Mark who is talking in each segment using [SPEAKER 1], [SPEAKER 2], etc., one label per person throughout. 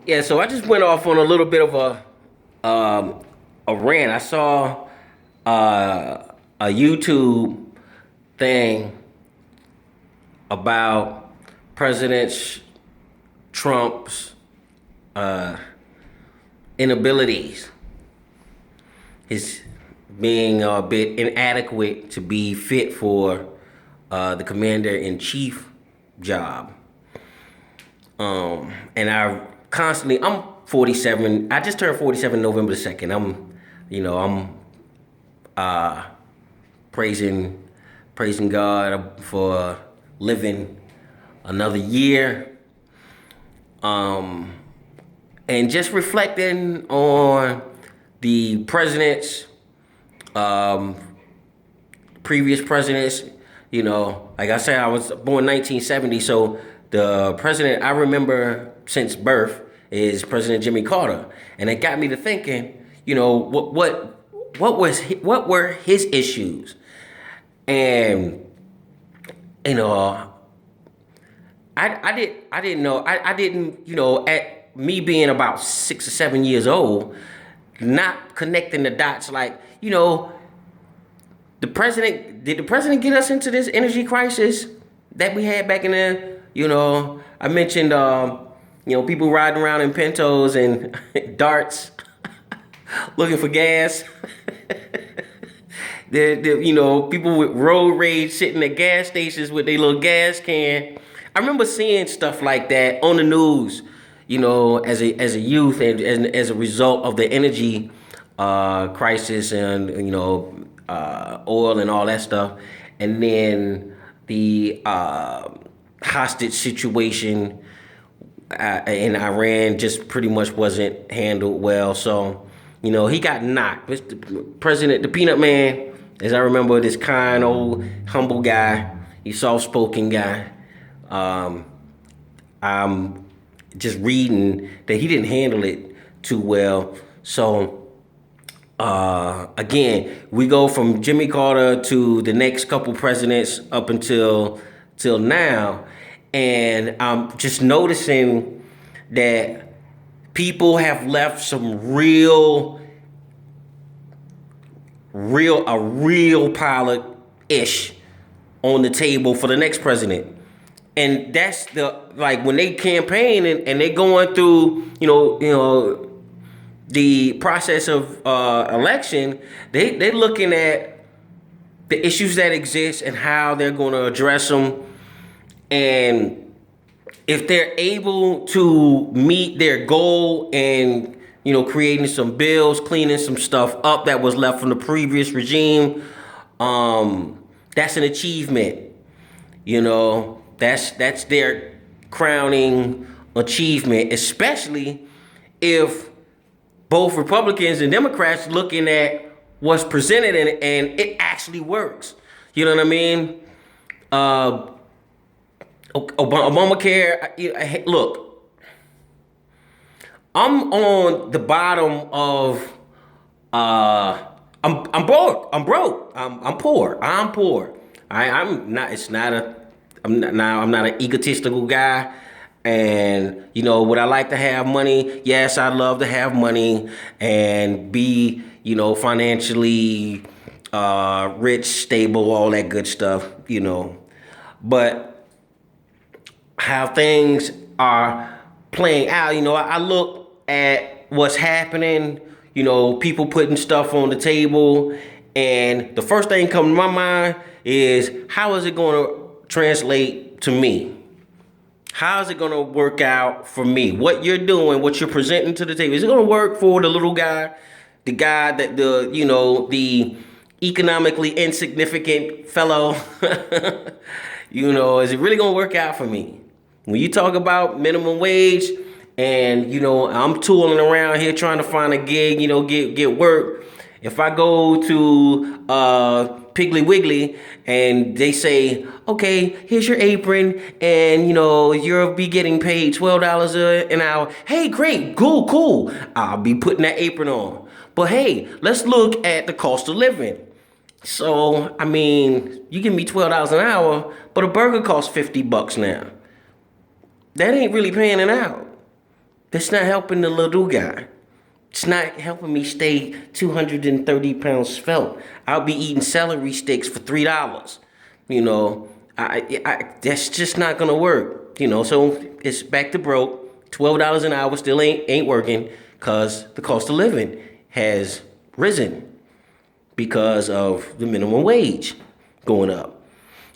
[SPEAKER 1] Yeah, so I just went off on a little bit of a rant. I saw a YouTube thing about President Trump's uh, inabilities, his being a bit inadequate to be fit for the commander in chief job. And I'm 47. I just turned 47 November the 2nd. I'm uh, praising, praising God for living another year. Um, and just reflecting on the presidents, um, previous presidents. Like I said, I was born 1970, so the president I remember since birth is President Jimmy Carter, and it got me to thinking. What were his issues, and you know, I didn't know I didn't at me being about 6 or 7 years old, not connecting the dots like the president get us into this energy crisis that we had back in the I mentioned people riding around in Pintos and darts looking for gas. People with road rage sitting at gas stations with their little gas can. I remember seeing stuff like that on the news, as a youth, and as a result of the energy crisis, and oil and all that stuff, and then the hostage situation in Iran just pretty much wasn't handled well. So, he got knocked. Mr. President, the Peanut Man, as I remember, this kind, old, humble guy, he soft-spoken guy. I'm just reading that he didn't handle it too well. So, again, we go from Jimmy Carter to the next couple presidents up until till now, and I'm just noticing that people have left some a real pile of ish on the table for the next president. And that's when they campaign and they going through, the process of election, they looking at the issues that exist and how they're going to address them. And if they're able to meet their goal and creating some bills, cleaning some stuff up that was left from the previous regime, that's an achievement. That's their crowning achievement, especially if both Republicans and Democrats looking at what's presented and it actually works. You know what I mean? Obamacare. Look, I'm on the bottom of. I'm broke. I'm broke. I'm poor. I'm poor. I'm not. It's not a. I'm not now. I'm not an egotistical guy. And would I like to have money? Yes, I'd love to have money and be financially rich, stable, all that good stuff. But how things are playing out, I look at what's happening. People putting stuff on the table, and the first thing coming to my mind is, how is it going to translate to me? How is it going to work out for me? What you're doing, what you're presenting to the table, is it going to work for the little guy, the guy that the economically insignificant fellow? Is it really going to work out for me? When you talk about minimum wage, and I'm tooling around here trying to find a gig, get work. If I go to Piggly Wiggly and they say, okay, here's your apron, and you'll be getting paid $12 an hour. Hey, great, cool. I'll be putting that apron on. But hey, let's look at the cost of living. So, I mean, you give me $12 an hour, but a burger costs $50 now. That ain't really paying it out. That's not helping the little guy. It's not helping me stay 230 pounds svelte. I'll be eating celery sticks for $3. You know, I that's just not gonna work. You know, so it's back to broke. $12 an hour still ain't working because the cost of living has risen because of the minimum wage going up.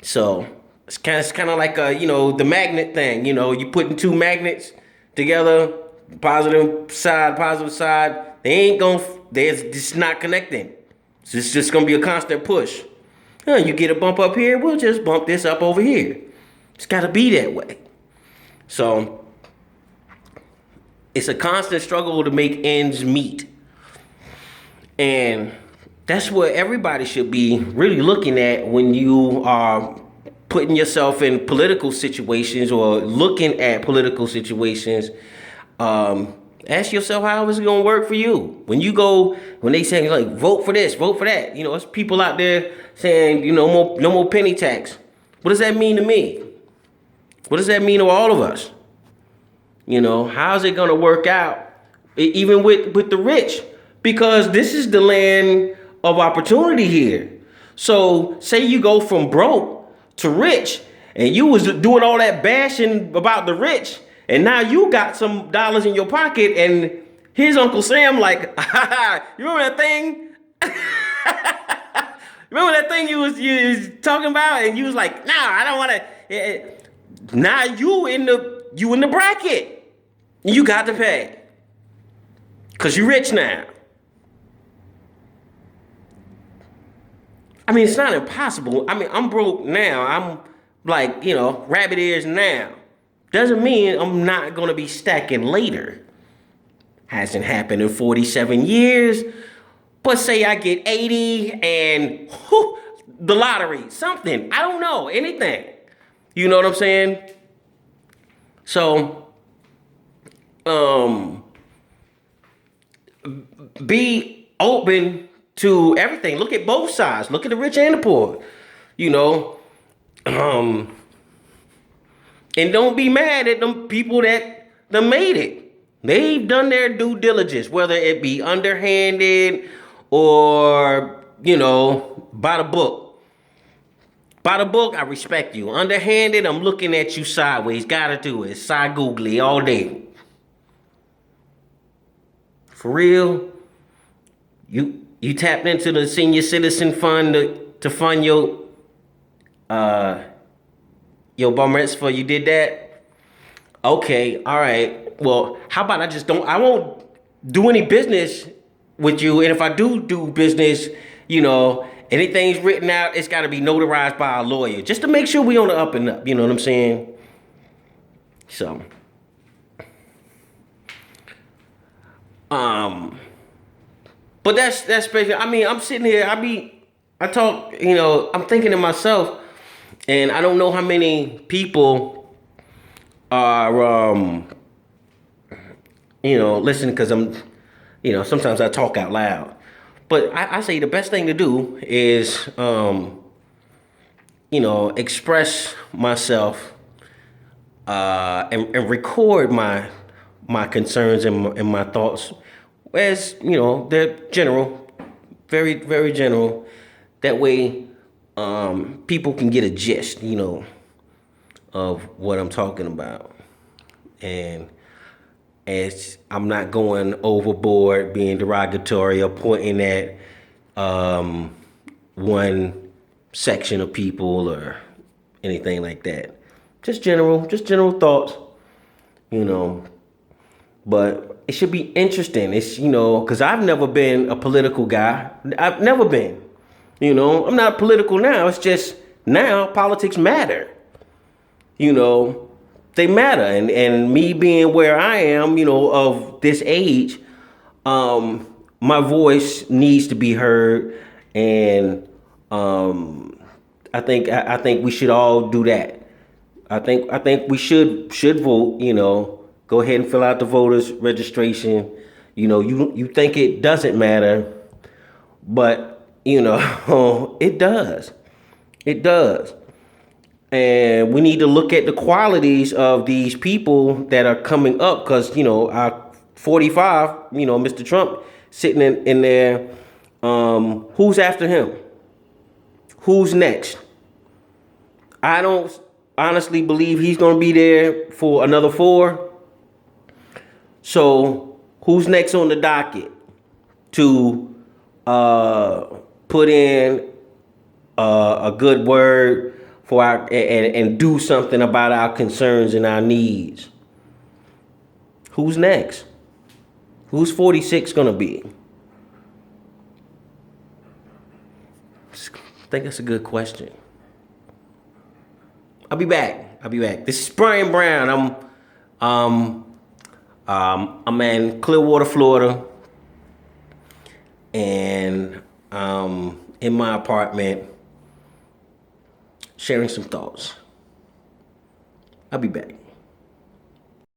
[SPEAKER 1] So it's kind of like the magnet thing. You know, you putting two magnets together, positive side. They're just not connecting. So it's just gonna be a constant push. You get a bump up here, we'll just bump this up over here. It's gotta be that way. So it's a constant struggle to make ends meet. And that's what everybody should be really looking at when you are putting yourself in political situations or looking at political situations. Ask yourself, how is it gonna work for you? When they say like vote for this, vote for that, it's people out there saying, no more penny tax. What does that mean to me? What does that mean to all of us? How's it gonna work out? Even with the rich, because this is the land of opportunity here. So say you go from broke to rich, and you was doing all that bashing about the rich, and now you got some dollars in your pocket, and here's Uncle Sam like, you remember that thing? Remember that thing you was talking about, and you was like, nah, I don't want to. Now you in the bracket, you got to pay, cause you rich now. I mean, it's not impossible. I mean, I'm broke now. I'm like, rabbit ears now. Doesn't mean I'm not going to be stacking later. Hasn't happened in 47 years. But say I get 80 and the lottery, something. I don't know, anything. You know what I'm saying? So, be open to everything. Look at both sides. Look at the rich and the poor. And don't be mad at them people that made it. They've done their due diligence, whether it be underhanded or, by the book. By the book, I respect you. Underhanded, I'm looking at you sideways. Gotta do it. Side googly all day. For real? You tapped into the senior citizen fund to fund your bar mitzvah. You did that? Okay, all right. Well, how about I won't do any business with you. And if I do business, anything's written out, it's got to be notarized by a lawyer just to make sure we on the up and up. You know what I'm saying? So, but that's basically. I mean, I'm sitting here. I talk. I'm thinking to myself, and I don't know how many people are, listening because I'm, sometimes I talk out loud. But I say the best thing to do is, express myself, and record my concerns and my thoughts. As they're general, very, very general. That way, people can get a gist, of what I'm talking about. And as I'm not going overboard, being derogatory or pointing at one section of people or anything like that. Just general thoughts, But it should be interesting. It's, because I've never been a political guy. I've never been. I'm not political now. It's just now politics matter. They matter. And me being where I am, of this age, my voice needs to be heard. And I think we should all do that. I think we should vote, Go ahead and fill out the voters registration. You think it doesn't matter, but it does. It does. And we need to look at the qualities of these people that are coming up, because, our 45, Mr. Trump sitting in there. Who's after him? Who's next? I don't honestly believe he's going to be there for another 4. So who's next on the docket to put in a good word for our and do something about our concerns and our needs? Who's next? Who's 46 gonna be? I think that's a good question. I'll be back. This is Brian Brown. I'm in Clearwater, Florida, and in my apartment, sharing some thoughts. I'll be back.